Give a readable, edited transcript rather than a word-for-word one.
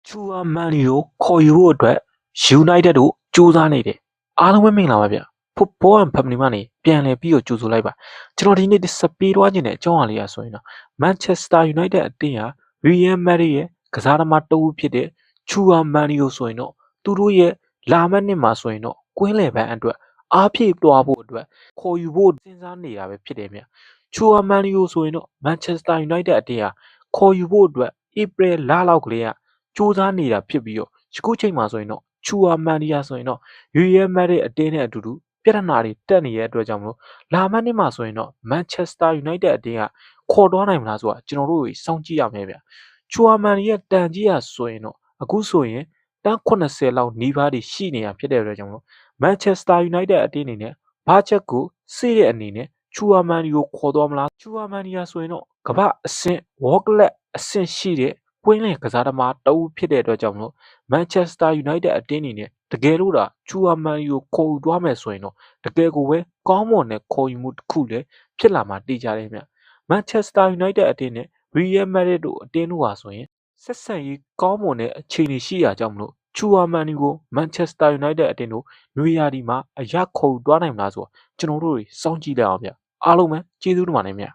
ချူအာမန်နီကိုခေါ်ယူဖို့အတွက် United တို့ကြိုးစားနေတယ်အားလုံးပဲမင်္ဂလာပါဗျဖုတ်ဘောand family မှနေပြန်လည်ပြီးတော့ကြိုဆိုလိုက်ပါကျွန်တော်ဒီနေ့စပီးသွားခြင်းနဲ့အကြောင်းအရာလေးရဆိုရင်တော့ Manchester United အသင်းဟာ Real Madrid ရဲ့ကစားသမားတဦးဖြစ်တဲ့ချူအာမန်နီကိုဆိုရင်တော့သူတို့ရဲ့လာမယ့်နှစ်မှာဆိုရင်တော့ကွင်းလယ်ပန်းအတွက်အားဖြည့်သွားဖို့အတွက်ခေါ်ယူဖို့စဉ်းစားနေတာပဲဖြစ်တယ်ဗျချူအာမန်နီကိုဆိုရင်တော့ Manchester United အသင်းဟာခေါ်ယူဖို့အတွက် April လလောက်ကလေးကစူးစမ်းနေတာဖြစ်ပြီးတော့ယခုချိန်မှာဆိုရင်တော့ချူအာမန်နီယာဆိုရင်တော့ Real Madrid အတင်းနဲ့အတူတူပြဿနာတွေတက်နေတဲ့အတွက်ကြောင့်မလို့လာမယ့်နှစ်မှာဆိုရင်တော့ Manchester United အတင်းကခေါ်သွားနိုင်မလားဆိုတာကျွန်တော်တို့စောင့်ကြည့်ရမယ်ဗျချူအာမန်နီရဲ့တန်ကြီးရဆိုရင်တော့အခုဆိုရင်တန်း80လောက်နီးပါးတွေရှိနေတာဖြစ်တဲ့အတွက်ကြောင့်မလို့ Manchester United အတင်းအနေနဲ့ဘာချက်ကိုစေ့တဲ့အနေနဲ့ချူအာမန်နီကိုခေါ်သွားမလားချူအာမန်နီယာဆိုရင်တော့ကမ္ဘာအဆင့် World Class အဆင့်ရှိတဲ့ကွင်းလယ်ကစားသမားတဦးဖြစ်တဲ့အတွက်ကြောင့်မလို့ Manchester United အတင်းအနေနဲ့တကယ်လို့ဒါချူအာမန်နီကိုခေါ်ယူသွားမယ်ဆိုရင်တော့တကယ်ကိုပဲကောင်းမွန်တဲ့ခေါ်ယူမှုတစ်ခုလည်းဖြစ်လာမှာတည်ကြတယ်ဗျ Manchester United အတင်းနဲ့ Real Madrid တို့အတင်းတို့ဟာဆိုရင်ဆက်ဆံရေးကောင်းမွန်တဲ့အခြေအနေရှိရာကြောင့်မလို့ချူအာမန်နီကို Manchester United အတင်းတို့နွေရာသီမှာအရခေါ်ယူသွားနိုင်မလားဆိုတော့ကျွန်တော်တို့စောင့်ကြည့်လိုက်အောင်ဗျအားလုံးပဲကျေးဇူးတင်ပါတယ်ဗျ